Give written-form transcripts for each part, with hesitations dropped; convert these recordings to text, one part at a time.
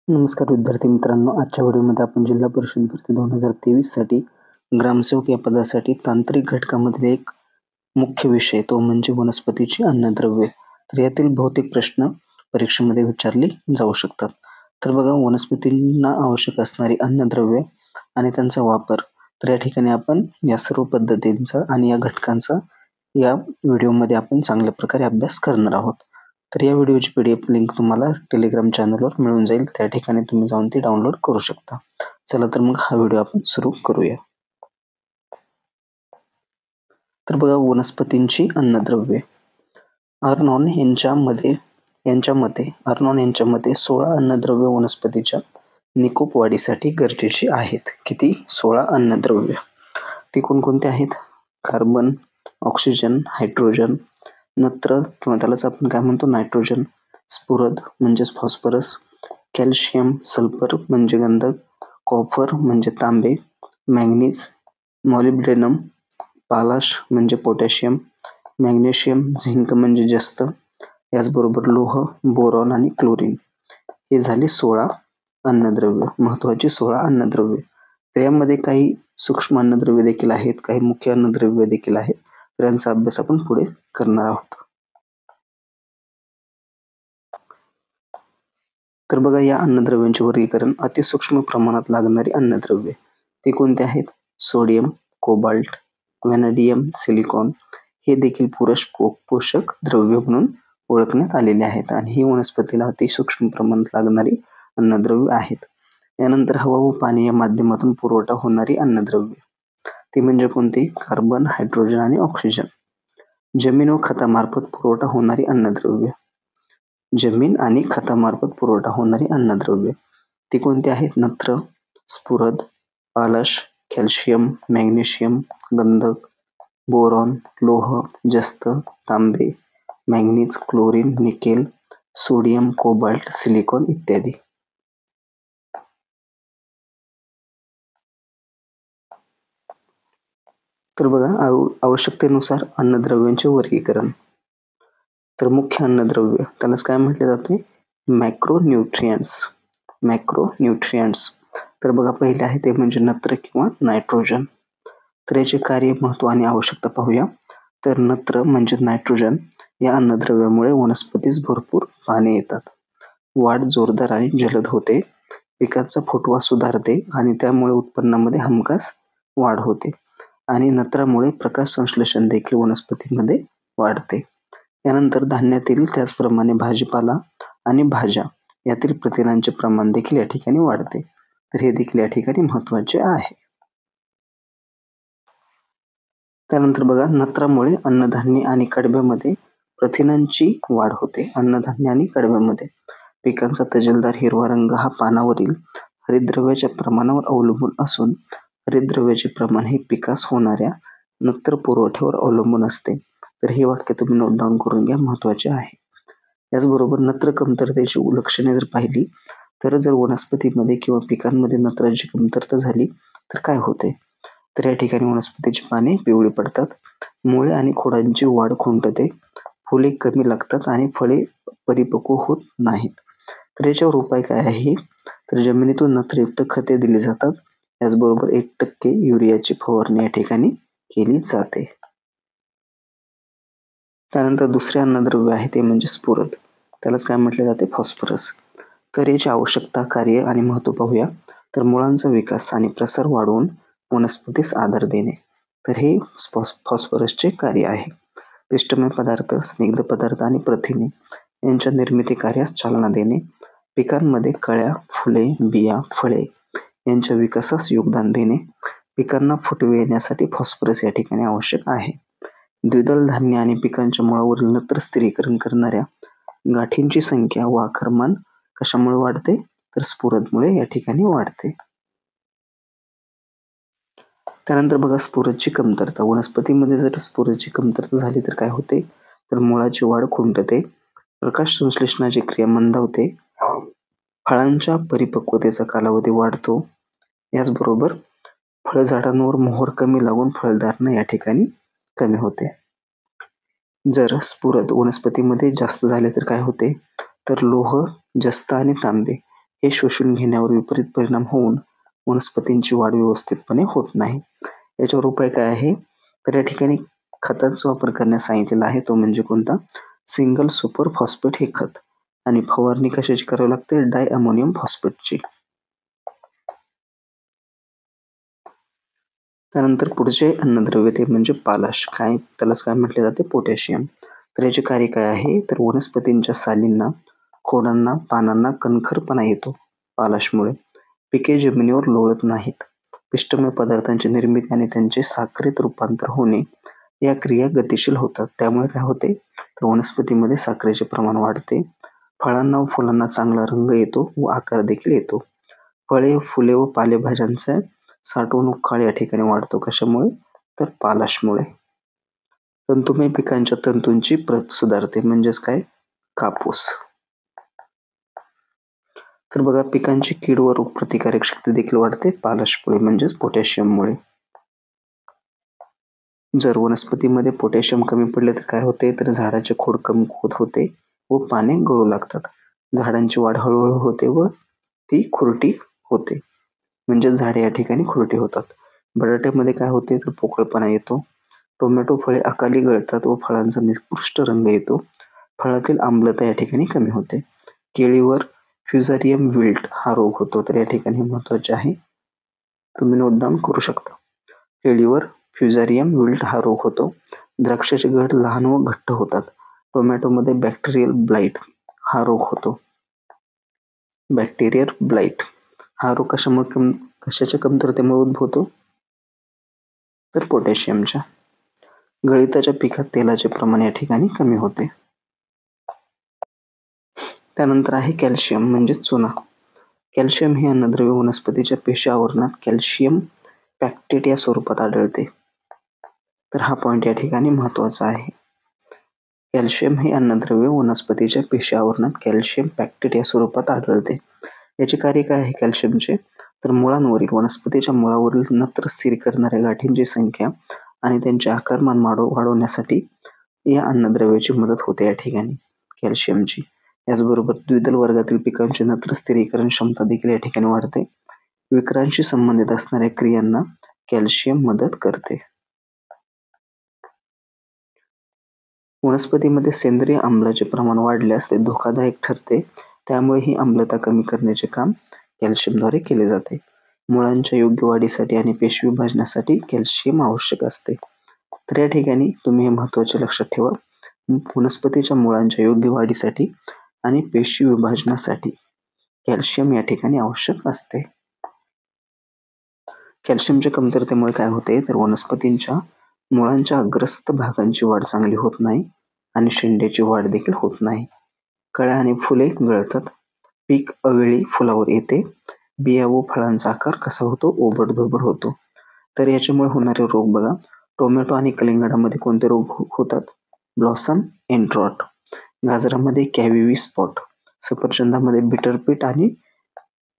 नमस्कार विद्यार्थी मित्रांनो, आजच्या व्हिडिओमध्ये आपण जिल्हा परिषद भरती 2023 साठी ग्रामसेवक या पदासाठी तांत्रिक घटकामधील एक मुख्य विषय तो म्हणजे वनस्पतीची अन्नद्रव्ये. तर यातील बहुतेक प्रश्न परीक्षेमध्ये विचारले जाऊ शकतात. तर बघा, वनस्पतींना आवश्यक असणारी अन्नद्रव्ये आणि त्यांचा वापर. तर या ठिकाणी आपण या सर्व पद्धतींचा आणि या घटकांचा या व्हिडिओमध्ये आपण चांगल्या प्रकारे अभ्यास करणार आहोत. तर या व्हिडिओची PDF लिंक तुम्हाला टेलिग्राम चॅनलवर मिळून जाईल. त्या ठिकाणी तुम्ही जाऊन ती डाउनलोड करू शकता. चला तर मग हा व्हिडिओ आपण सुरू करूया. तर बघा, वनस्पतींची अन्नद्रव्ये. अर्नॉन यांच्या मते 16 अन्नद्रव्ये वनस्पतीच्या निकोप वाढीसाठी गरजेची आहेत. किती? 16 अन्नद्रव्ये. ती कोणकोणती आहेत? कार्बन, ऑक्सिजन, हायड्रोजन, नत्र किंवा त्यालाच आपण काय म्हणतो नायट्रोजन, स्फुरद म्हणजेच फॉस्फरस, कॅल्शियम, सल्फर म्हणजे गंधक, कॉपर म्हणजे तांबे, मॅंगनीज, मॉलिब्डेनम, पालाश म्हणजे पोटॅशियम, मॅग्नेशियम, झिंक म्हणजे जस्त, याचबरोबर लोह, बोरॉन आणि क्लोरीन. हे झाले 16 अन्नद्रव्य, महत्वाची 16 अन्नद्रव्ये. तर यामध्ये काही सूक्ष्म अन्नद्रव्ये देखील आहेत, काही मुख्य अन्नद्रव्ये देखील आहेत. तर यांचा अभ्यास आपण पुढे करणार आहोत. तर बघा, या अन्नद्रव्यांचे वर्गीकरण अतिसूक्ष्म प्रमाणात लागणारी अन्नद्रव्ये. ते कोणते आहेत? सोडियम, कोबाल्ट, व्हॅनेडियम, सिलिकॉन हे देखील पोषक द्रव्य म्हणून ओळखण्यात आलेले आहेत आणि ही वनस्पतीला अतिसूक्ष्म प्रमाणात लागणारी अन्नद्रव्ये आहेत. यानंतर हवा व पाणी या माध्यमातून पुरवठा होणारी अन्नद्रव्ये. ती म्हणजे कोणती? कार्बन, हायड्रोजन आणि ऑक्सिजन. जमीन व खतामार्फत पुरवठा होणारी अन्नद्रव्ये. जमीन आणि खतामार्फत पुरवठा होणारी अन्नद्रव्ये. ती कोणती आहेत? नत्र, स्फुरद, पालाश, कॅल्शियम, मॅग्नेशियम, गंधक, बोरॉन, लोह, जस्त, तांबे, manganese, chlorine, nickel, sodium, cobalt, silicon इत्यादी. तर बघा, आवश्यकतेनुसार अन्नद्रव्यांचे वर्गीकरण. तर मुख्य अन्नद्रव्य त्यालाच काय म्हटले जाते? मॅक्रोन्यूट्रियंट्स. मॅक्रोन्यूट्रियंट्स. तर बघा, पहिले आहे ते म्हणजे नत्र किंवा नायट्रोजन. तर याचे कार्य, महत्व आणि आवश्यकता पाहूया. तर नत्र म्हणजे नायट्रोजन या अन्नद्रव्यामुळे वनस्पतीस भरपूर पाने येतात, वाढ जोरदार आणि जलद होते, पिकाचा फुटवा सुधारते आणि त्यामुळे उत्पन्नामध्ये हमखास वाढ होते. आणि नत्रामुळे प्रकाश संश्लेषण देखील वनस्पतीमध्ये वाढते. यानंतर धान्यातील त्याचप्रमाणे भाजीपाला आणि भाज्या यातील प्रथिनांचे प्रमाण देखील या ठिकाणी वाढते. तर हे देखील या ठिकाणी महत्वाचे आहे. त्यानंतर बघा, नत्रामुळे अन्नधान्य आणि कडब्यामध्ये प्रथिनांची वाढ होते. अन्नधान्य आणि कडब्यामध्ये पिकांचा तजेलदार हिरवा रंग हा पानावरील हरितद्रव्याच्या प्रमाणावर अवलंबून असून हरितद्रव्याचे प्रमाण हे पिकास होणाऱ्या नत्र पुरवठ्यावर अवलंबून असते. तर हे वाक्य तुम्ही नोट डाऊन करून घ्या, महत्वाचे आहे. याचबरोबर नत्र कमतरतेची लक्षणे जर पाहिली तर जर वनस्पतीमध्ये किंवा पिकांमध्ये नत्राची कमतरता झाली तर काय होते? तर या ठिकाणी वनस्पतीची पाने पिवळी पडतात, मुळे आणि खोडांची वाढ खुंटते, फुले कमी लागतात आणि फळे परिपक्व होत नाहीत. तर याच्यावर उपाय काय आहे? तर जमिनीतून नत्रयुक्त खते दिली जातात. याचबरोबर 1% युरियाची फवारणी या ठिकाणी केली जाते. त्यानंतर दुसरे अन्नद्रव्य आहे ते म्हणजे स्फुरद. त्यालाच काय म्हटले जाते? फॉस्फरस. तर याची आवश्यकता, कार्य आणि महत्व पाहूया. तर मुळांचा विकास आणि प्रसार वाढवून वनस्पतीस आधार देणे. तर हे फॉस्फरसचे कार्य आहे. पिष्टमय पदार्थ, स्निग्ध पदार्थ आणि प्रथिने यांच्या निर्मिती कार्यास चालना देणे. पिकांमध्ये कळ्या, फुले, बिया, फळे यांच्या विकासास योगदान देणे. पिकांना फुटवे येण्यासाठी फॉस्फरस या ठिकाणी आवश्यक आहे. द्विदल धान्य आणि पिकांच्या मुळावरील नत्र स्थिरीकरण करणाऱ्या गाठींची संख्या व आकारमान कशामुळे वाढते? तर स्फुरदमुळे या ठिकाणी वाढते. त्यानंतर बघा, स्फुरदची कमतरता. वनस्पतीमध्ये जर स्फुरदची कमतरता झाली तर काय होते? तर मुळाची वाढ खुंटते, प्रकाश संश्लेषणाची क्रिया मंदावते, फळांच्या परिपक्वतेचा कालावधी वाढतो. याचबरोबर फळझाडांवर मोहर कमी लागून फळधारणा या ठिकाणी कमी होते. जर स्फुरद वनस्पतीमध्ये जास्त झाले तर काय होते? तर लोह, जस्त आणि तांबे हे शोषून घेण्यावर विपरीत परिणाम होऊन वनस्पतींची वाढ व्यवस्थितपणे होत नाही. याच्यावर उपाय काय आहे? तर या ठिकाणी खतांचा वापर करण्यास सांगितलेला आहे, तो म्हणजे कोणता? सिंगल सुपर फॉस्फेट हे खत. आणि फवारणी कशाची करावी लागते? डाय अमोनियम फॉस्फेटची. त्यानंतर पुढचे अन्नद्रव्य ते म्हणजे पालाश. त्यालाच काय म्हटले जाते? पोटॅशियम. तर याचे कार्य काय आहे? तर वनस्पतींच्या सालींना, खोडांना, पानांना कणखरपणा येतो पालाशमुळे. पिके जमिनीवर लोळत नाहीत. पिष्टमय पदार्थांची निर्मिती आणि त्यांचे साखरेत रूपांतर होणे या क्रिया गतिशील होतात. त्यामुळे काय होते? तर वनस्पतीमध्ये साखरेचे प्रमाण वाढते. फळांना व फुलांना चांगला रंग येतो व आकार देखील येतो. फळे, फुले व पालेभाज्यांचा साठवणूक काळ या ठिकाणी वाढतो. कशामुळे? तर पालाशमुळे. तंतुमय पिकांच्या तंतूंची प्रत सुधारते. म्हणजेच काय? कापूस. तर बघा, पिकांची कीड व रोगप्रतिकारक शक्ती देखील वाढते पालाशमुळे म्हणजेच पोटॅशियममुळे. जर वनस्पतीमध्ये पोटॅशियम कमी पडले तर काय होते? तर झाडाचे खोड कमकुवत होते व पाने गळू लागतात. झाडांची वाढ हळूहळू होते व ती खुरटी होते. म्हणजे झाडे या ठिकाणी खुरटी होतात. बटाट्यामध्ये काय होते? तर पोकळपणा येतो. टोमॅटो फळे अकाली गळतात व फळांचा निकृष्ट रंग येतो. फळातील आम्लता या ठिकाणी कमी होते. केळीवर फ्युजारियम विल्ट हा रोग होतो. तर या ठिकाणी महत्त्वाचे आहे, तुम्ही नोट डाऊन करू शकता. केळीवर फ्युजारियम विल्ट हा रोग होतो. द्राक्षाचे घड लहान व घट्ट होतात. टोमॅटोमध्ये बॅक्टेरियल ब्लाइट हा रोग होतो. बॅक्टेरियल ब्लाइट हा रोग कशाच्या कमतरतेमुळे उद्भवतो? तर पोटॅशियमच्या. गळिताच्या पिकात तेलाचे प्रमाण या ठिकाणी कमी होते. त्यानंतर आहे कॅल्शियम म्हणजे चुना. कॅल्शियम हे अन्नद्रव्य वनस्पतीच्या पेशी आवरणात कॅल्शियम पॅक्टेट या स्वरूपात आढळते. तर हा पॉइंट या ठिकाणी महत्त्वाचा आहे. कॅल्शियम हे अन्नद्रव्य वनस्पतीच्या पेशी आवरणात कॅल्शियम पॅक्टेट या स्वरूपात आढळते. याचे कार्य काय आहे कॅल्शियमचे? तर मुळांवरील, वनस्पतीच्या मुळावरील नत्र स्थिर करणाऱ्या गाठींची संख्या आणि त्यांचे आकारमान वाढवण्यासाठी या अन्नद्रव्याची मदत होते या ठिकाणी कॅल्शियमची. याचबरोबर द्विदल वर्गातील पिकांची नत्र स्थिरीकरण क्षमता देखील या ठिकाणी वाढते. विकारांशी संबंधित असणाऱ्या क्रियांना कॅल्शियम मदत करते. वनस्पतीमध्ये सेंद्रिय आम्लाचे प्रमाण वाढल्यास ते धोकादायक ठरते. त्यामुळे ही आम्लता कमी करण्याचे काम कॅल्शियमद्वारे केले जाते. मुळांच्या योग्य वाढीसाठी आणि पेशी विभाजनासाठी कॅल्शियम आवश्यक असते. तर या ठिकाणी तुम्ही हे महत्त्वाचे लक्षात ठेवा. वनस्पतीच्या मुळांच्या योग्य वाढीसाठी आणि पेशी विभाजनासाठी कॅल्शियम या ठिकाणी आवश्यक असते. कॅल्शियमच्या कमतरतेमुळे काय होते? तर वनस्पतींच्या मुळांच्या अग्रस्त भागांची वाढ चांगली होत नाही आणि शेंड्याची वाढ देखील होत नाही. कळ्या आणि फुले गळतात. पीक अवेळी फुलावर येते. बिया व फळांचा आकार कसा होतो? ओबडधोबड होतो. तर याच्यामुळे होणारे रोग बघा, टोमॅटो आणि कलिंगडामध्ये कोणते रोग होतात? Blossom end rot. गाजरामध्ये कॅव्हिवी स्पॉट. सफरचंदामध्ये बिटरपीट आणि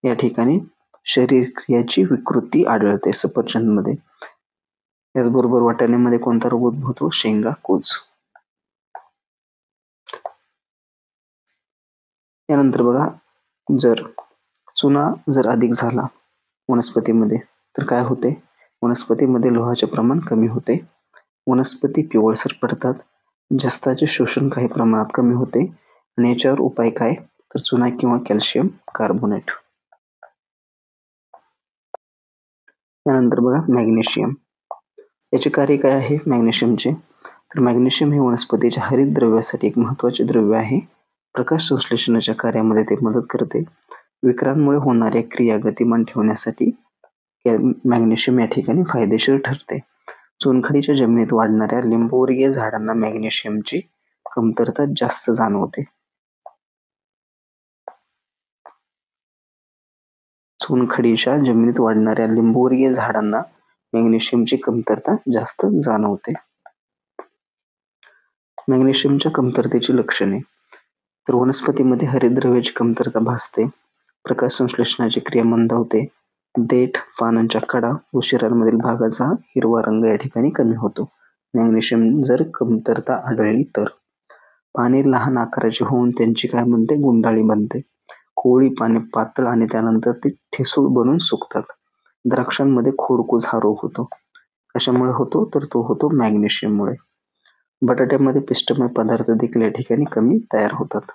या ठिकाणी शरीरक्रियाची विकृती आढळते सफरचंदमध्ये. याचबरोबर वाटाण्यामध्ये कोणता रोग उद्भवतो? शेंगा कोज. यानंतर बघा, चुना जर अधिक झाला वनस्पतीमध्ये तर काय होते? वनस्पतीमध्ये लोहाचे प्रमाण कमी होते. वनस्पती पिवळसर पडतात. जस्ताचे शोषण काही प्रमाणात कमी होते. आणि याच्यावर उपाय काय? तर चुना किंवा कॅल्शियम कार्बोनेट. यानंतर बघा मॅग्नेशियम. याचे कार्य काय आहे मॅग्नेशियमचे? तर मॅग्नेशियम हे वनस्पतीच्या हरित द्रव्यासाठी एक महत्त्वाचे द्रव्य आहे. प्रकाश संश्लेषणाच्या कार्यामध्ये ते मदत करते. विकारांमुळे होणाऱ्या क्रिया गतिमान ठेवण्यासाठी मॅग्नेशियम या ठिकाणी फायदेशीर ठरते. चुनखडीच्या जमिनीत वाढणाऱ्या लिंबूवर्गीय झाडांना मॅग्नेशियमची कमतरता जास्त जाणवते. चुनखडीच्या जमिनीत वाढणाऱ्या लिंबूवर्गीय झाडांना मॅग्नेशियमची कमतरता जास्त जाणवते. मॅग्नेशियमच्या कमतरतेची लक्षणे. तर वनस्पतीमध्ये हरितद्रव्याची कमतरता भासते. प्रकाश संश्लेषणाची क्रिया मंदावते. देठ, पानांच्या कडा व शरीरामधील भागाचा हिरवा रंग या ठिकाणी कमी होतो. मॅग्नेशियम जर कमतरता आढळली तर. पाने लहान आकाराची होऊन त्यांची काय बनते? गुंडाळी बनते. कोवळी पाने पातळ आणि त्यानंतर ती ठिसूळ बनून सुकतात. द्राक्षांमध्ये खोडकूज हा रोग होतो. कशामुळे होतो तर तो होतो मॅग्नेशियममुळे. बटाट्यामध्ये पिष्टमय पदार्थ देखील या ठिकाणी कमी तयार होतात.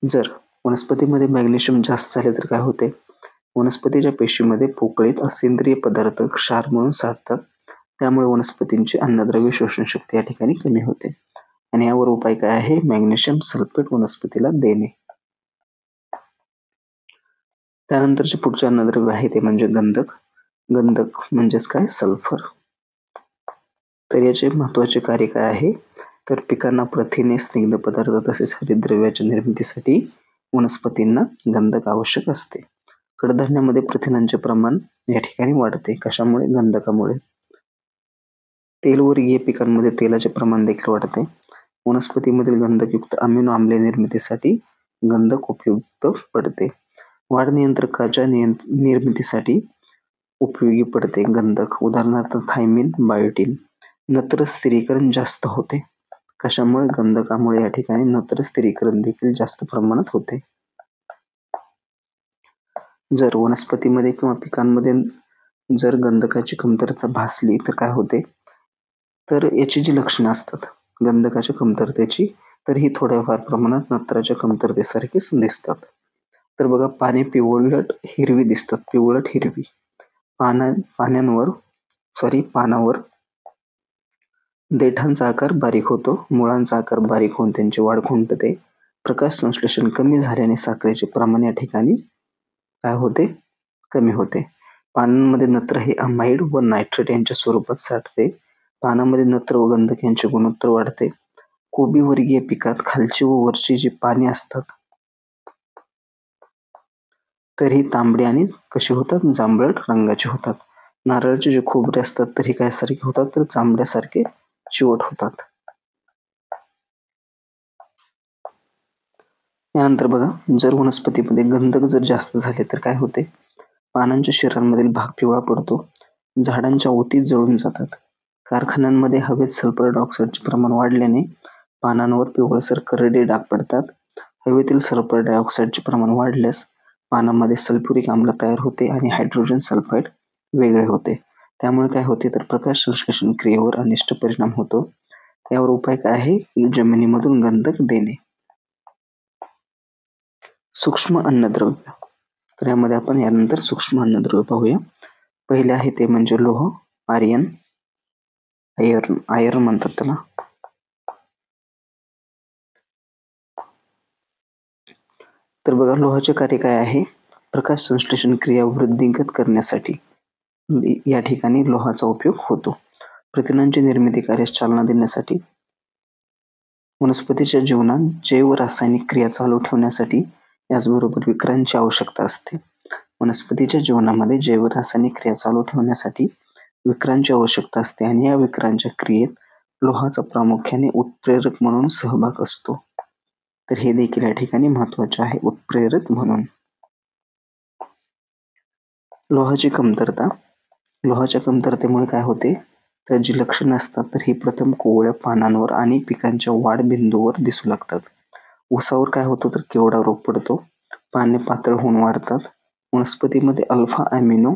जर वनस्पतीमध्ये मॅग्नेशियम जास्त झाले तर काय होते? वनस्पतीच्या पेशीमध्ये पोकळीत असेंद्रिय पदार्थ क्षार म्हणून साठतात. त्यामुळे वनस्पतींची अन्नद्रव्य शोषण शक्ती या ठिकाणी कमी होते. आणि यावर उपाय काय आहे? मॅग्नेशियम सल्फेट वनस्पतीला देणे. त्यानंतरचे पुढचे अन्नद्रव्य आहे ते म्हणजे गंधक. गंधक म्हणजेच काय? सल्फर. तर याचे महत्वाचे कार्य काय आहे? तर पिकांना प्रथिने, स्निग्ध पदार्थ तसेच हरितद्रव्याच्या निर्मितीसाठी वनस्पतींना गंधक आवश्यक असते. कडधान्यामध्ये प्रथिनांचे प्रमाण या ठिकाणी वाढते. कशामुळे? गंधकामुळे. तेलवर्गीय पिकांमध्ये तेलाचे प्रमाण देखील वाढते. वनस्पतीमधील गंधकयुक्त अमिनो आम्ले निर्मितीसाठी गंधक उपयुक्त पडते. वाढ नियंत्रकाच्या निर्मितीसाठी उपयोगी पडते गंधक. उदाहरणार्थ थायमिन, बायोटिन. नत्र स्थिरीकरण जास्त होते. कशामुळे? गंधकामुळे या ठिकाणी नत्र स्थिरीकरण देखील जास्त प्रमाणात होते. जर वनस्पतीमध्ये किंवा पिकांमध्ये जर गंधकाची कमतरता भासली तर काय होते? तर याची जी लक्षणं असतात गंधकाच्या कमतरतेची, तर ही थोड्याफार प्रमाणात नत्राच्या कमतरतेसारखीच दिसतात. तर बघा, पाने पिवळट हिरवी दिसतात. पिवळट हिरवी. पानावर देठांचा आकार बारीक होतो. मुळांचा आकार बारीक होऊन त्यांची वाढ खुंटते. प्रकाश संश्लेषण कमी झाल्याने साखरेचे प्रमाण या ठिकाणी काय होते? कमी होते. पानांमध्ये नत्र हे अमाइड व नायट्रेट यांच्या स्वरूपात साठते. पानामध्ये नत्र व गंधक यांचे गुणोत्तर वाढते. कोबी वर्गीय पिकात खालची व वरची जी पाने असतात तर ही तांबडी आणि कशी होतात? जांभळट रंगाची होतात. नारळाचे जे खोबरे असतात तर हे काय सारखे होतात? तर जांभळ्यासारखे चिवट होतात. यानंतर बघा, जर वनस्पतीमध्ये गंधक जर जास्त झाले तर काय होते? पानांच्या शरीरांमधील भाग पिवळा पडतो. झाडांच्या ओती जळून जातात. कारखान्यांमध्ये हवेत सल्फर डायऑक्साईडचे प्रमाण वाढल्याने पानांवर पिवळसर करडे डाग पडतात. हवेतील सल्फर डायऑक्साईडचे प्रमाण वाढल्यास पानांमध्ये सल्फ्युरिक आम्ल तयार होते आणि हायड्रोजन सल्फाइड वेगळे होते. त्यामुळे काय होते? तर प्रकाश संश्लेषण क्रियेवर अनिष्ट परिणाम होतो. यावर उपाय काय आहे? जमिनीमधून गंधक देणे. सूक्ष्म अन्नद्रव्य. तर यामध्ये आपण यानंतर सूक्ष्म अन्नद्रव्य पाहूया. पहिले आहे ते म्हणजे लोह, आयर्न म्हणतात त्याला. तर बघा, लोहाचे कार्य काय आहे? प्रकाश संश्लेषण क्रिया वृद्धिंगत करण्यासाठी या ठिकाणी लोहाचा उपयोग होतो. प्रथिनांची निर्मिती कार्यास चालना देण्यासाठी, वनस्पतीच्या जीवनात जैव रासायनिक क्रिया चालू ठेवण्यासाठी, याचबरोबर विकरांची आवश्यकता असते. वनस्पतीच्या जीवनामध्ये जैव रासायनिक क्रिया चालू ठेवण्यासाठी विकरांची आवश्यकता असते आणि या विकरांच्या क्रियेत लोहाचा प्रामुख्याने उत्प्रेरक म्हणून सहभाग असतो. तर हे देखील या ठिकाणी महत्वाचे आहे, उत्प्रेरक म्हणून. लोहाची कमतरता. लोहाच्या कमतरतेमुळे काय होते? तर जी लक्षणं असतात तर ही प्रथम कोवळ्या पानांवर आणि पिकांच्या वाढ बिंदूवर दिसू लागतात. ऊसावर काय होतं? तर केवडा रोग पडतो. पाने पातळ होऊन वाढतात. वनस्पतीमध्ये अल्फा अॅमिनो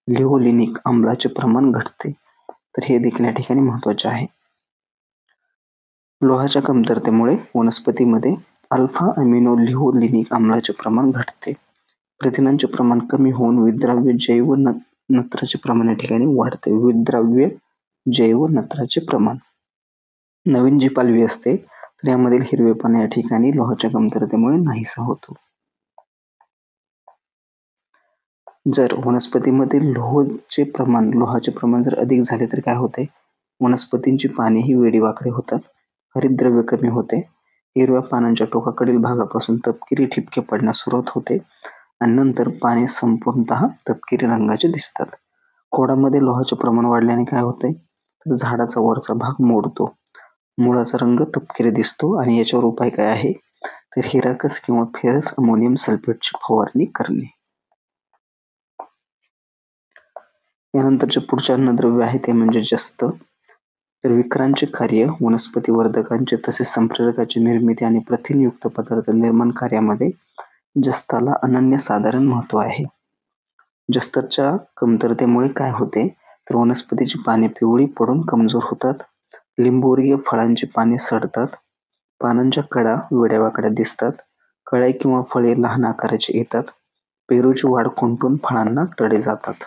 लिओलिनिक आम्लाचे प्रमाण घटते. तर हे देखील या ठिकाणी महत्वाचे आहे. लोहाच्या कमतरतेमुळे वनस्पतीमध्ये अल्फा अॅमिनो लिओलिनिक आम्लाचे प्रमाण घटते. प्रथिनांचे प्रमाण कमी होऊन विद्राव्य जैव नत्राचे प्रमाण या ठिकाणी वाढते. विद्राव्य जैव नत्राचे प्रमाण. नवीन जी पालवी असते तर यामधील हिरवेपणा या ठिकाणी लोहाच्या कमतरतेमुळे नाहीसा होतो. जर वनस्पतीमध्ये लोहाचे प्रमाण जर अधिक झाले तर काय होते? वनस्पतींची पाने ही वेडीवाकडे होतात. हरितद्रव्य कमी होते. हिरव्या पानांच्या टोकाकडील भागापासून तपकिरी ठिपके पडण्यास सुरुवात होते आणि नंतर पाने संपूर्णतः तपकिरी रंगाचे दिसतात. खोडामध्ये लोहाचे प्रमाण वाढल्याने काय होते? तर झाडाचा वरचा भाग मोडतो. मुळाचा रंग तपकिरी दिसतो आणि याच्यावर उपाय काय आहे? तर हिराकस किंवा फेरस अमोनियम सल्फेटची फवारणी करणे. यानंतरचे पुढचे अन्नद्रव्य आहे ते म्हणजे जस्त. तर विकरांचे कार्य वनस्पती वर्धकांचे तसेच संप्रेरकाची निर्मिती आणि प्रथिनयुक्त पदार्थ निर्माण कार्यामध्ये जस्ताला अनन्यसाधारण महत्त्व आहे. जस्ताच्या कमतरतेमुळे काय होते, तर वनस्पतीची पाने पिवळी पडून कमजोर होतात. लिंबूवर्गीय फळांची पाने सडतात. पानांच्या कडा वेड्यावाकड्या दिसतात. कळ्या किंवा फळे लहान आकाराची येतात. पेरूची वाढ खुंटून फळांना तडे जातात.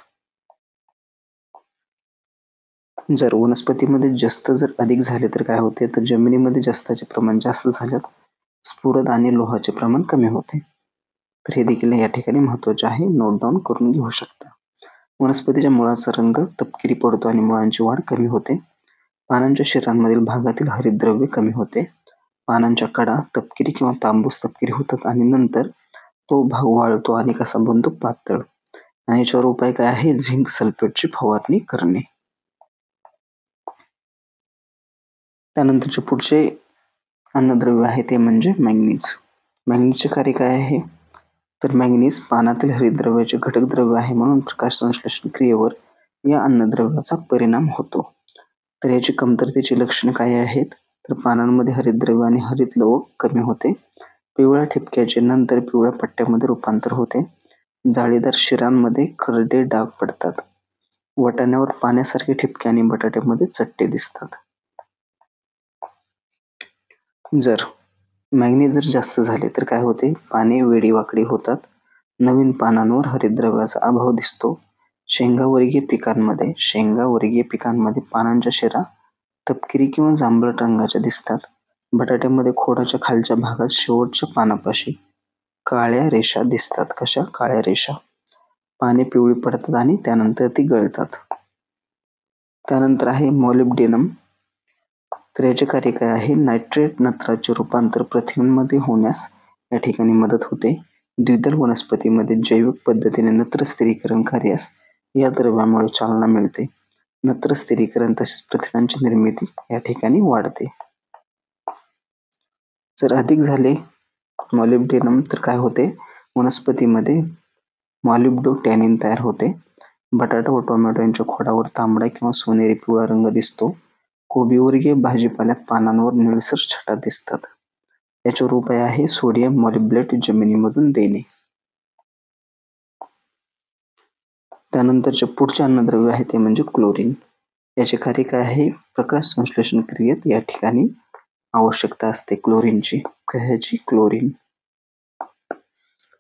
जर वनस्पतीमध्ये जस्त जर अधिक झाले तर काय होते, तर जमिनीमध्ये जस्ताचे प्रमाण जास्त झाल्यास स्फुरद आणि लोहाचे प्रमाण कमी होते. तर हे देखील या ठिकाणी महत्त्वाचे आहे, नोट डाऊन करून घेऊ शकता. वनस्पतीच्या मुळाचा रंग तपकिरी पडतो आणि मुळांची वाढ कमी होते. पानांच्या शिरांमधील भागातील हरितद्रव्य कमी होते. पानांच्या कडा तपकिरी किंवा तांबूस तपकिरी होतात आणि नंतर तो भाग वाळतो आणि कसा बनतो, पातळ. आणि याच्यावर उपाय काय आहे, झिंक सल्फेटची फवारणी करणे. त्यानंतरचे पुढचे अन्नद्रव्य आहे ते म्हणजे मॅंगनीज. मॅंगनीजचे कार्य काय आहे, तर मॅंगनीज पानातील हरितद्रव्याचे घटक द्रव्य आहे, म्हणून प्रकाश संश्लेषण क्रियेवर या अन्नद्रव्याचा परिणाम होतो. तर याची कमतरतेची लक्षणे काय आहेत, तर पानांमध्ये हरितद्रव्य आणि हरितलवक कमी होते. पिवळ्या ठिपक्याचे नंतर पिवळ्या पट्ट्यामध्ये रूपांतर होते. जाळीदार शिरांमध्ये खरडे डाग पडतात. वाटाण्यावर पाण्यासारखे ठिपके आणि बटाट्यामध्ये चट्टे दिसतात. जर मॅंगनीज जर जास्त झाले तर काय होते, पाने वेडीवाकडी होतात. नवीन पानांवर हरितद्रव्याचा अभाव दिसतो. शेंगावर्गीय पिकांमध्ये पानांच्या शिरा तपकिरी किंवा जांभळट रंगाच्या दिसतात. बटाट्यामध्ये खोडाच्या खालच्या भागात शेवटच्या पानापाशी काळ्या रेषा दिसतात. कशा? काळ्या रेषा. पाने पिवळी पडतात आणि त्यानंतर ती गळतात. त्यानंतर आहे मॉलिब्डेनम. तर याचे कार्य काय आहे, नायट्रेट नत्राचे रूपांतर प्रथिनांमध्ये होण्यास या ठिकाणी मदत होते. द्विदल वनस्पतीमध्ये जैविक पद्धतीने नत्र स्थिरीकरण कार्यास या द्रव्यामुळे चालना मिळते. नत्र स्थिरीकरण तसेच प्रथिनांची निर्मिती या ठिकाणी वाढते. जर अधिक झाले मॉलिब्डेनम तर काय होते, वनस्पतीमध्ये मॉलिब्डोटॅनिन तयार होते. बटाटा व टोमॅटो यांच्या खोडावर तांबडा किंवा सोनेरी पिवळा रंग दिसतो. कोबीवर्गीय भाजीपाल्यात पानांवर निळसर छटा दिसतात. याच्यावर उपाय आहे, सोडियम मॉलिब्डेट जमिनीमधून देणे. त्यानंतरचे पुढचे अन्नद्रव्य आहे ते म्हणजे क्लोरीन. याचे कार्य काय आहे, प्रकाश संश्लेषण क्रियेत या ठिकाणी आवश्यकता असते क्लोरीनची. कशाची? क्लोरीन.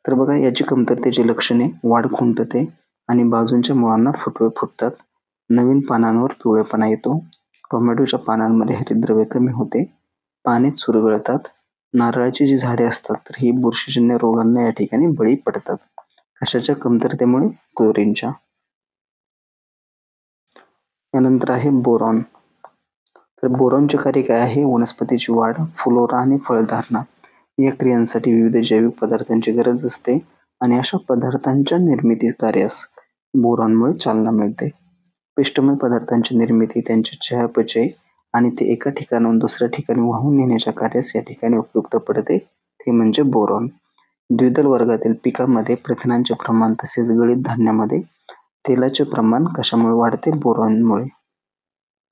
तर बघा, याची कमतरतेची लक्षणे वाढ खुंटते आणि बाजूंच्या मुळांना फुटवे फुटतात. नवीन पानांवर पिवळेपणा येतो. टोमॅटोच्या पानांमध्ये हरितद्रव्य कमी होते. पाने चुरगळतात. नारळाची जी झाडे असतात तर ही बुरशीजन्य रोगांना या ठिकाणी बळी पडतात. कशाच्या कमतरतेमुळे? क्लोरीनच्या. यानंतर आहे बोरॉन. तर बोरॉनचे कार्य काय आहे, वनस्पतीची वाढ, फुलोरा आणि फळधारणा या क्रियांसाठी विविध जैविक पदार्थांची गरज असते आणि अशा पदार्थांच्या निर्मिती कार्यास बोरॉनमुळे चालना मिळते. पिष्टमय पदार्थांची निर्मिती, त्यांचे चयापचय आणि ते एका ठिकाणाहून दुसऱ्या ठिकाणी वाहून नेण्याच्या कार्यास या ठिकाणी उपयुक्त पडते, ते म्हणजे बोरॉन. द्विदल वर्गातील पिकांमध्ये प्रथिनांचे प्रमाण तसेच गळीत धान्यामध्ये तेलाचे प्रमाण कशामुळे वाढते? बोरॉनमुळे.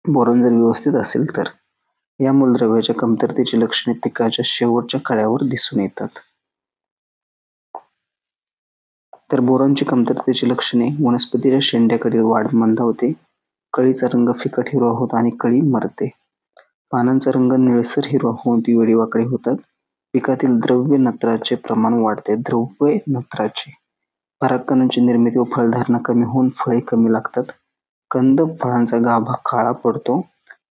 बोरॉन जर व्यवस्थित असेल तर. या मूलद्रव्याच्या कमतरतेची लक्षणे पिकाच्या शेवटच्या कळ्यावर दिसून येतात. तर बोरॉनची कमतरतेची लक्षणे, वनस्पतीच्या शेंड्याकडील वाढ मंदावते. कळीचा रंग फिकट हिरवा होतो आणि कळी मरते. पानांचा रंग निळसर हिरवा होऊन ती वेडीवाकडी होतात. पिकातील द्रव्य नत्राचे प्रमाण वाढते. द्रव्य नत्राचे. परागकणांची निर्मिती व फळधारणा कमी होऊन फळे कमी लागतात. कंद फळांचा गाभा काळा पडतो.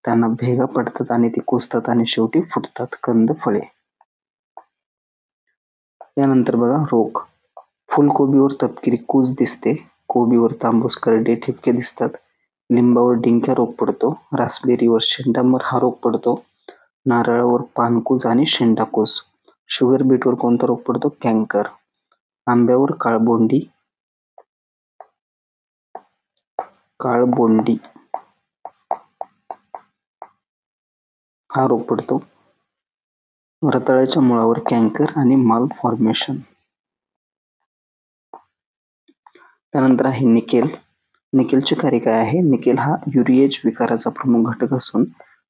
त्यांना भेगा पडतात आणि ती कुजतात आणि शेवटी फुटतात. कंद फळे. यानंतर बघा, रोग. फुलकोबीवर तपकिरी कूज दिसते. कोबीवर तांबूस करडे ठिपके दिसतात. लिंबावर डिंक्या रोग पडतो. रास्पबेरीवर शेंडामर हा रोग पडतो. नारळावर पानकूज आणि शेंडाकूज. शुगर बीटवर कोणता रोग पडतो? कॅन्कर. आंब्यावर काळबोंडी हा रोग पडतो. रताळ्याच्या मुळावर कॅन्कर आणि माल फॉर्मेशन. त्यानंतर आहे निकेल. निकेलचे कार्य काय आहे? निकेल हा युरिएज विकाराचा प्रमुख घटक असून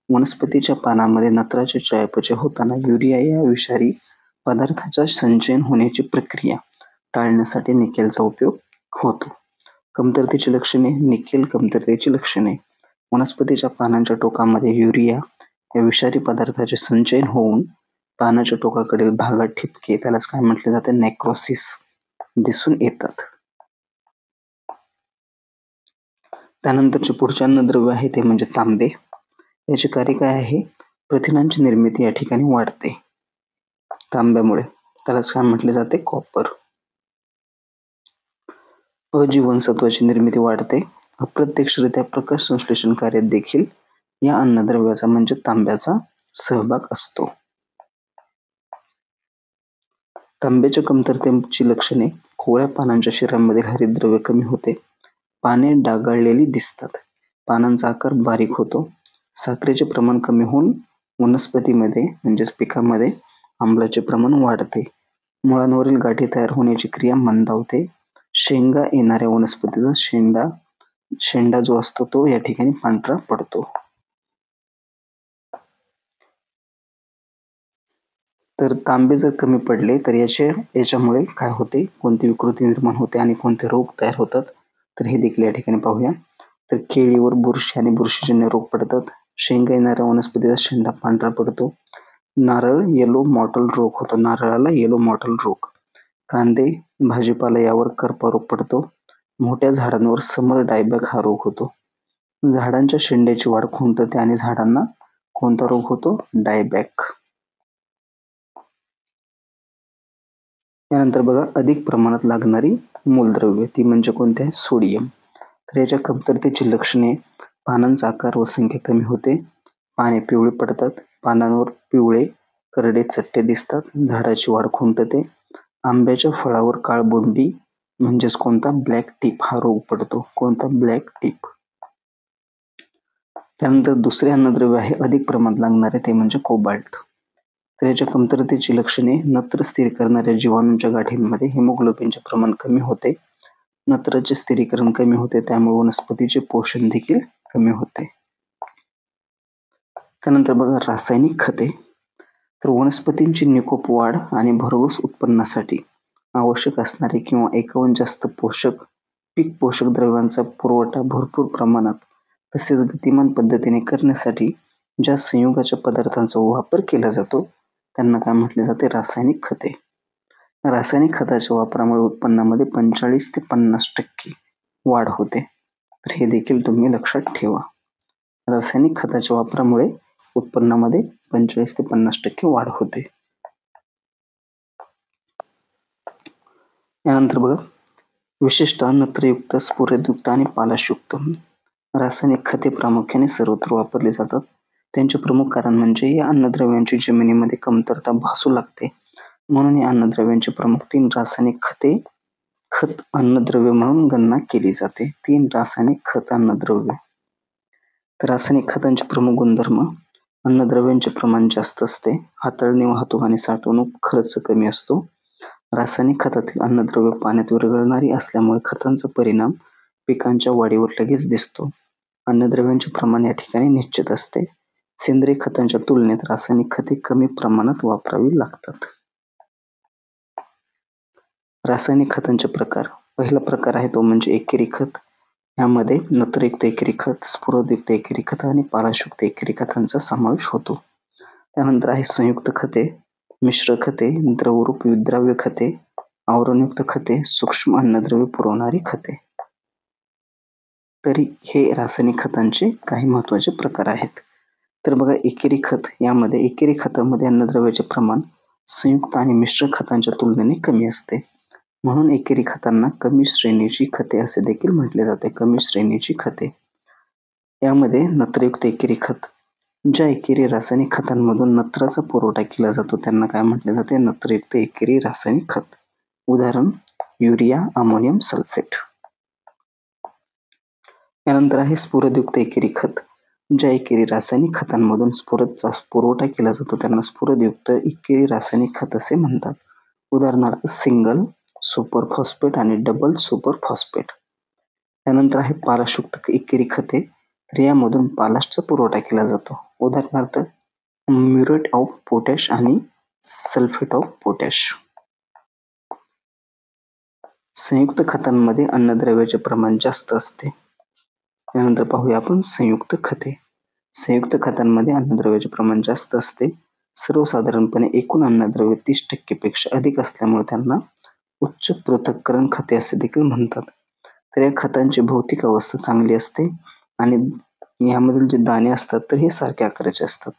वनस्पतीच्या पानांमध्ये नत्राचे चयापचय होताना युरिया या विषारी पदार्थाचा संचयन होण्याची प्रक्रिया टाळण्यासाठी निकेलचा उपयोग होतो. कमतरतेची लक्षणे. निकेल कमतरतेची लक्षणे. वनस्पतीच्या पानांच्या टोकामध्ये युरिया या विषारी पदार्थाचे संचयन होऊन पानाच्या टोकाकडील भागात ठिपके, त्यालाच काय म्हटले जाते? नेक्रोसिस दिसून येतात. त्यानंतरचे पुढचे अन्नद्रव्य आहे ते म्हणजे तांबे. याचे कार्य काय आहे? प्रथिनांची निर्मिती या ठिकाणी वाढते तांब्यामुळे, त्यालाच काय म्हटले जाते? कॉपर. अजीवनसत्वाची निर्मिती वाढते. अप्रत्यक्षरित्या प्रकाश संश्लेषण कार्यात देखील या अन्नद्रव्याचा म्हणजे तांब्याचा सहभाग असतो. तांब्याच्या कमतरतेची लक्षणे. कोवळ्या पानांच्या शिरांमधील हरितद्रव्य कमी होते. पाने डागाळलेली दिसतात. पानांचा आकार बारीक होतो. साखरेचे प्रमाण कमी होऊन वनस्पतीमध्ये म्हणजेच पिकामध्ये आम्लाचे प्रमाण वाढते. मुळांवरील गाठी तयार होण्याची क्रिया मंदावते. शेंगा येणाऱ्या वनस्पतीचा शेंडा जो असतो तो या ठिकाणी पांढरा पडतो. तर तांबे जर कमी पडले तर याच्यामुळे काय होते? कोणती विकृती निर्माण होते आणि कोणते रोग तयार होतात? तर हे देखील या ठिकाणी पाहूया. तर केळीवर बुरशी आणि बुरशीजन्य रोग पडतात. शेंगा येणाऱ्या वनस्पतीचा शेंडा पांढरा पडतो. नारळ येलो मॉटल रोग होतो. नारळाला येलो मॉटल रोग. कांदे, भाजीपाला यावर करपा रोग पडतो. मोठ्या झाडांवर समर डायबॅक हा रोग होतो. झाडांच्या शेंड्याची वाढ खुंटते आणि झाडांना कोणता रोग होतो? डायबॅक. यानंतर बघा, अधिक प्रमाणात लागणारी मूलद्रव्ये ती म्हणजे कोणते? सोडियम. तर याच्या कमतरतेची लक्षणे. पानांचा आकार व संख्या कमी होते. पाने पिवळी पडतात. पानांवर पिवळे करडे चट्टे दिसतात. झाडाची वाढ खुंटते. आंब्याच्या फळावर काळबोंडी म्हणजेच कोणता? ब्लॅक टिप हा रोग पडतो. कोणता? Black tip. त्यानंतर दुसरे अन्नद्रव्य आहे अधिक प्रमाणात लागणारे ते म्हणजे कोबाल्ट. तर याच्या कमतरतेची लक्षणे. नत्र स्थिर करणाऱ्या जीवाणूंच्या गाठींमध्ये हिमोग्लोबिनचे प्रमाण कमी होते. नत्राचे स्थिरीकरण कमी होते, त्यामुळे वनस्पतीचे पोषण देखील कमी होते. त्यानंतर बघा, रासायनिक खते. तर वनस्पतींची निकोप वाढ आणि भरघोस उत्पन्नासाठी आवश्यक असणारे किंवा एकाहून जास्त पीक पोषक द्रव्यांचा पुरवठा भरपूर प्रमाणात तसेच गतिमान पद्धतीने करण्यासाठी ज्या संयुगाच्या पदार्थांचा वापर केला जातो त्यांना काय म्हटले जाते? रासायनिक खते. रासायनिक खताच्या वापरामुळे उत्पन्नामध्ये 45 ते 50% वाढ होते. तर हे देखील तुम्ही लक्षात ठेवा. रासायनिक खताच्या वापरामुळे उत्पन्नामध्ये 45 ते 50% वाढ होते. यानंतर बघा, विशेषतः नत्रयुक्त, स्फुरदयुक्त आणि पालाशयुक्त रासायनिक खते प्रामुख्याने सर्वत्र वापरली जातात. त्यांचे प्रमुख कारण म्हणजे या अन्नद्रव्यांची जमिनीमध्ये कमतरता भासू लागते, म्हणून या अन्नद्रव्यांची प्रमुख 3 रासायनिक खत अन्नद्रव्य म्हणून गणना केली जाते. 3 रासायनिक खत अन्नद्रव्य. तर रासायनिक खतांचे प्रमुख गुणधर्म. अन्नद्रव्यांचे प्रमाण जास्त असते. हाताळणी, वाहतूक आणि साठवणूक खर्च कमी असतो. रासायनिक खतातील अन्नद्रव्य पाण्यात विरघळणारी असल्यामुळे खतांचा परिणाम पिकांच्या वाढीवर लगेच दिसतो. अन्नद्रव्यांचे प्रमाण या ठिकाणी निश्चित असते. सेंद्रिय खतांच्या तुलनेत रासायनिक खते कमी प्रमाणात वापरावी लागतात. रासायनिक खतांचे प्रकार. पहिला प्रकार आहे तो म्हणजे एकेरी खत. यामध्ये नत्रयुक्त एकेरी खत, स्फुरदयुक्त एकेरी खत आणि पालाशयुक्त एकेरी खतांचा समावेश होतो. त्यानंतर आहे संयुक्त खते, मिश्र खते, द्रवरूप विद्राव्य खते, आवरणयुक्त खते, सूक्ष्म अन्नद्रव्य पुरवणारी खते. तरी हे रासायनिक खतांचे काही महत्त्वाचे प्रकार आहेत. तर बघा, एकेरी खत. यामध्ये एकेरी खतामध्ये अन्नद्रव्याचे प्रमाण संयुक्त आणि मिश्र खतांच्या तुलनेने कमी असते, म्हणून एकेरी खतांना कमी श्रेणीची खते असे देखील म्हटले जाते. कमी श्रेणीची खते. यामध्ये नत्रयुक्त एकेरी खत. ज्या एकेरी रासायनिक खतांमधून नत्राचा पुरवठा केला जातो त्यांना काय म्हटले जाते? नत्रयुक्त एकेरी रासायनिक खत. उदाहरण युरिया, अमोनियम सल्फेट. यानंतर आहे स्फुरदयुक्त एकेरी खत. ज्या एकेरी रासायनिक खतांमधून स्फुरदचा पुरवठा केला जातो त्यांना स्फुरदयुक्त एकेरी रासायनिक खत असे म्हणतात. उदाहरणार्थ सिंगल सुपर फॉस्फेट आणि डबल सुपर फॉस्फेट. त्यानंतर आहे पालाशयुक्त एकेरी खते. तर यामधून पालाशचा पुरवठा केला जातो. उदाहरणार्थ म्युरेट ऑफ पोटॅश आणि सल्फेट ऑफ पोटॅश. संयुक्त खतांमध्ये अन्नद्रव्याचे प्रमाण जास्त असते. त्यानंतर पाहूया आपण संयुक्त खते. संयुक्त खतांमध्ये अन्नद्रव्याचे प्रमाण जास्त असते. सर्वसाधारणपणे एकूण अन्नद्रव्य 30% पेक्षा अधिक असल्यामुळे त्यांना उच्च पृथक्करण खते असे देखील म्हणतात. तर या खतांची भौतिक अवस्था चांगली असते आणि यामधील जे दाणे असतात तर हे सारख्या आकाराचे असतात.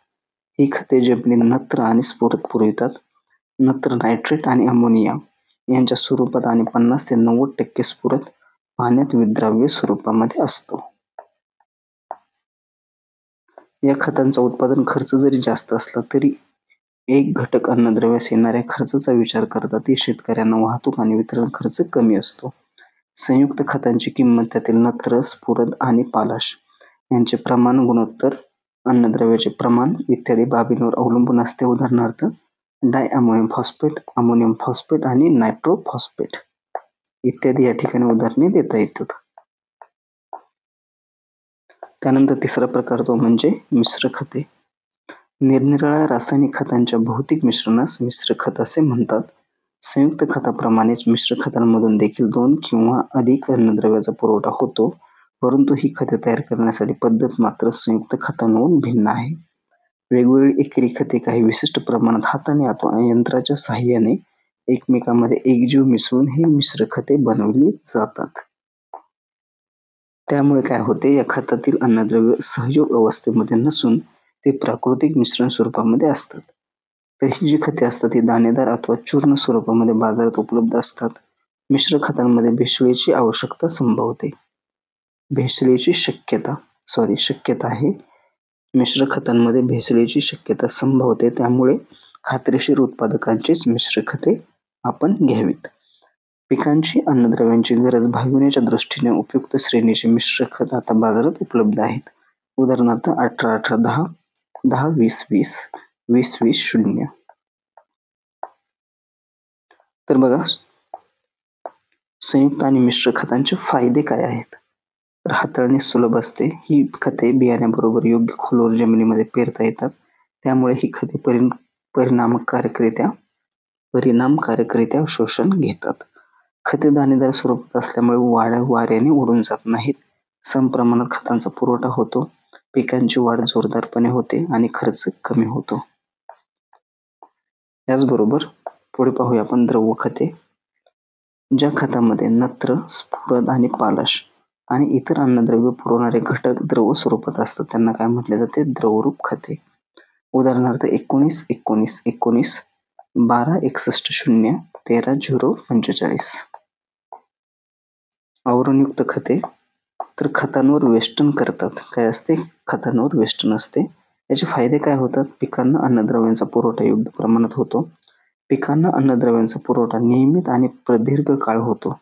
ही खते जमिनीत नत्र आणि स्फुरद पुरवितात. नत्र नायट्रेट आणि अमोनिया यांच्या स्वरूपात आणि 50 ते 90% स्फुरद पाण्यात विद्राव्य स्वरूपामध्ये असतो. या खतांचा उत्पादन खर्च जरी जास्त असला तरी एक घटक अन्नद्रव्यास येणाऱ्या खर्चाचा विचार करता ती शेतकऱ्यांना वाहतूक आणि वितरण खर्च कमी असतो. संयुक्त खतांची किंमत त्यातील नत्र, स्फुरद आणि पालाश यांचे प्रमाण, गुणोत्तर, अन्नद्रव्याचे प्रमाण इत्यादी बाबींवर अवलंबून असते. उदाहरणार्थ डायअमोनियम फॉस्फेट, अमोनियम फॉस्फेट आणि नायट्रो फॉस्फेट इत्यादी या ठिकाणी उदाहरणे देता येतात. त्यानंतर तिसरा प्रकार तो म्हणजे मिश्र खते. निरनिराळ्या रासायनिक खतांच्या भौतिक मिश्रणास मिश्र खत असे म्हणतात. संयुक्त खताप्रमाणेच मिश्र खतांमधून देखील 2 किंवा अधिक अन्नद्रव्याचा पुरवठा होतो, परंतु ही खते तयार करण्यासाठी पद्धत मात्र संयुक्त खतांहून भिन्न आहे. वेगवेगळी एकेरी खते काही विशिष्ट प्रमाणात हाताने अथवा यंत्राच्या साहाय्याने एकमेकांमध्ये एकजीव मिसळून ही मिश्र खते बनवली जातात. त्यामुळे काय होते, या खतातील अन्नद्रव्य सहयोग अवस्थेमध्ये नसून ते प्राकृतिक मिश्रण स्वरूपामध्ये असतात. तर ही जी खते असतात ती दाणेदार अथवा चूर्ण स्वरूपामध्ये बाजारात उपलब्ध असतात. मिश्र खतांमध्ये भेसळीची आवश्यकता संभवते. शक्यता आहे. मिश्र खतांमध्ये भेसळीची शक्यता संभवते, त्यामुळे खात्रीशीर उत्पादकांचीच मिश्र खते आपण घ्यावीत. पिकांची अन्नद्रव्यांची गरज भागविण्याच्या दृष्टीने उपयुक्त श्रेणीचे मिश्र खत आता बाजारात उपलब्ध आहेत. उदाहरणार्थ 18-18-10, 10-20-20, 20-20-0. तर बघा, संयुक्त आणि मिश्र खतांचे फायदे काय आहेत. तर हाताळणी सुलभ असते. ही खते बियाण्याबरोबर योग्य खोलवर जमिनीमध्ये पेरता येतात. त्यामुळे ही खते परिणामकारकरित्या शोषण घेतात. खते दाणेदार स्वरूपात असल्यामुळे वाऱ्याने उडून जात नाहीत. समप्रमाणात खतांचा पुरवठा होतो. पिकांची वाढ जोरदारपणे होते आणि खर्च कमी होतो. याचबरोबर पुढे पाहूया आपण द्रव खते. ज्या खतामध्ये नत्र, स्फुरद आणि पालाश आणि इतर अन्नद्रव्य पुरवणारे घटक द्रव स्वरूपात असतात त्यांना काय म्हटले जाते, द्रवरूप खते. उदाहरणार्थ 19-19-19, 12-61-0, 13-0-45. आवरणयुक्त खते. तर खतांवर वेष्टन करतात. काय असते, खतांवर वेष्टन असते. याचे फायदे काय होतात, पिकांना अन्नद्रव्यांचा पुरवठा योग्य प्रमाणात होतो. पिकांना अन्नद्रव्यांचा पुरवठा नियमित आणि प्रदीर्घ काळ होतो.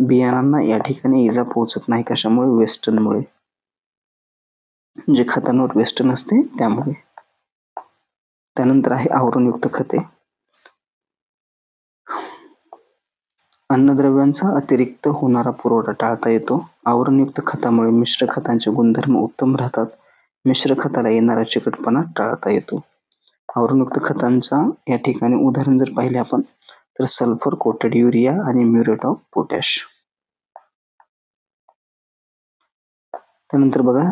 बियाणांना या ठिकाणी इजा पोहोचत नाही. कशामुळे, वेस्टनमुळे, जे खतांवर वेस्टन असते त्यामुळे. त्यानंतर आहे आवरणयुक्त खते. अन्नद्रव्यांचा अतिरिक्त होणारा पुरवठा टाळता येतो. आवरणयुक्त खतामुळे मिश्र खतांचे गुणधर्म उत्तम राहतात. मिश्र खताला येणारा चिकटपणा टाळता येतो. आवरणयुक्त खतांचा या ठिकाणी उदाहरण जर पाहिले आपण तर सल्फर कोटेड युरिया आणि म्युरेट ऑफ पोटॅश. त्यानंतर बघा,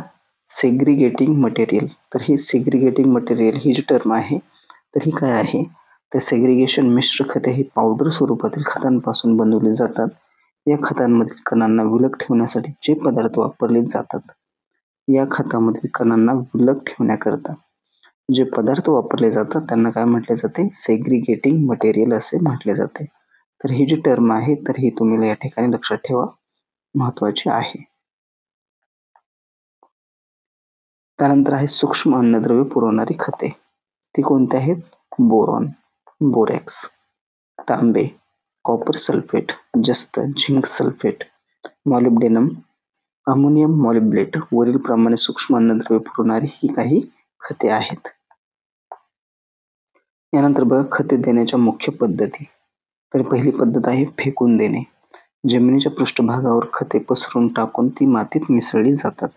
सेग्रिगेटिंग मटेरियल. तर ही सेग्रिगेटिंग मटेरियल ही जी टर्म आहे तर ही काय आहे, तर सेग्रिगेशन. मिश्र खते ही पावडर स्वरूपातील खतांपासून बनवली जातात. या खतांमधील कणांना विलग ठेवण्यासाठी जे पदार्थ वापरले जातात, या खतामधील कणांना विलग ठेवण्याकरता जे पदार्थ वापरले जातात त्यांना काय म्हटले जाते, सेग्रिगेटिंग मटेरियल असे म्हटले जाते. तर ही जी टर्म आहे तर ही तुम्ही या ठिकाणी लक्षात ठेवा, महत्वाची आहे. त्यानंतर आहे सूक्ष्म अन्नद्रव्य पुरवणारी खते. ती कोणती आहेत, बोरॉन, बोरॅक्स, तांबे, कॉपर सल्फेट, जस्त, झिंक सल्फेट, मॉलिब्डेनम, अमोनियम मॉलिब्डेट वरील प्रमाणे सूक्ष्म अन्नद्रव्य पुरवणारी ही काही खते आहेत. यानंतर बघा, खते देण्याच्या मुख्य पद्धती. तर पहिली पद्धत आहे फेकून देणे. जमिनीच्या पृष्ठभागावर खते पसरून टाकून ती मातीत मिसळली जातात.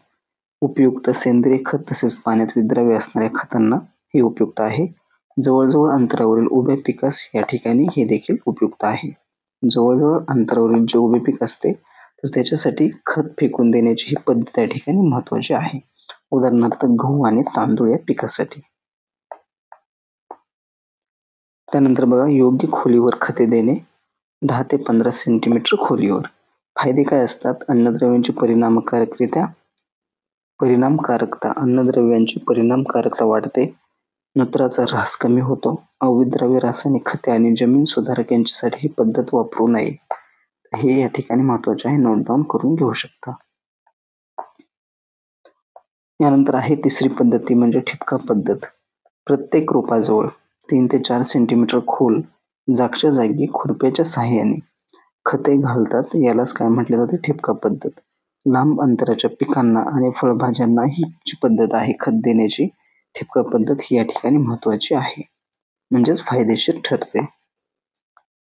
उपयुक्त सेंद्रिय खत तसेच पाण्यात विद्राव्य असणाऱ्या खतांना हे उपयुक्त आहे. जवळजवळ अंतरावरील उभ्या पिकास या ठिकाणी हे देखील उपयुक्त आहे. जवळजवळ अंतरावरील जे उभे पीक असते तर त्याच्यासाठी खत फेकून देण्याची ही पद्धत या ठिकाणी महत्वाची आहे. उदाहरणार्थ गहू आणि तांदूळ या पिकासाठी. त्यानंतर बघा, योग्य खोलीवर खते देणे 10 ते 15 सेंटीमीटर खोलीवर. फायदे काय असतात? अन्नद्रव्यांची परिणामकारकता वाढते. नत्राचा ऱ्हास कमी होतो. अविद्राव्य रासायनिक खते आणि जमीन सुधारक यांच्यासाठी ही पद्धत वापरू नये. हे या ठिकाणी महत्वाचे आहे, नोट डाऊन करून घेऊ शकता. यानंतर आहे तिसरी पद्धत, ती म्हणजे ठिपका पद्धत. प्रत्येक रोपाजवळ 3 ते 4 सेंटीमीटर खोल जागच्या जागी खुरप्याच्या साहाय्याने खते घालतात. यालाच काय म्हटले जाते? ठिपका पद्धत. लांब अंतराच्या पिकांना आणि फळभाज्यांना ही जी पद्धत आहे खत देण्याची, ठिपका पद्धत ही या ठिकाणी महत्वाची आहे, म्हणजेच फायदेशीर ठरते.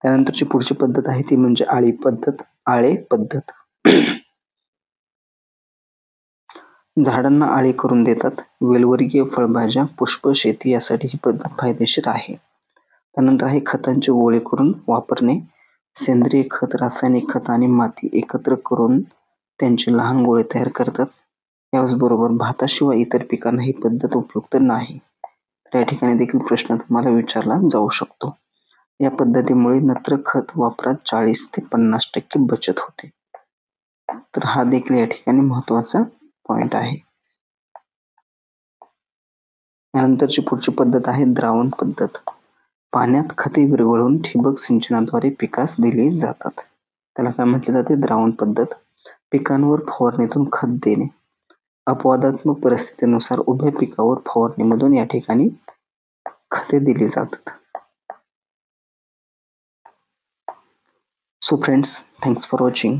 त्यानंतरची पुढची पद्धत आहे ती म्हणजे आळे पद्धत. झाडांना आळे करून देतात. वेलवर्गीय फळभाज्या, पुष्प शेती यासाठी ही पद्धत फायदेशीर आहे. त्यानंतर आहे खतांचे गोळे करून वापरणे. सेंद्रिय खत, रासायनिक खत आणि माती एकत्र करून त्यांचे लहान गोळे तयार करतात. याचबरोबर भाताशिवाय इतर पिकांना ही पद्धत उपयुक्त नाही. या ठिकाणी देखील प्रश्न तुम्हाला विचारला जाऊ शकतो. या पद्धतीमुळे नत्र खत वापरात 40 ते 50% बचत होते. तर हा देखील या ठिकाणी महत्वाचा पॉइंट आहे. यानंतरची पुढची पद्धत आहे द्रावण पद्धत. पाण्यात खते विरघळवून ठिबक सिंचनाद्वारे पिकास दिली जातात. त्याला काय म्हटले जाते? द्रावण पद्धत. पिकांवर फवारणीतून खत देणे. अपवादात्मक परिस्थितीनुसार उभ्या पिकावर फवारणीमधून या ठिकाणी खते दिली जातात. So friends, thanks for watching.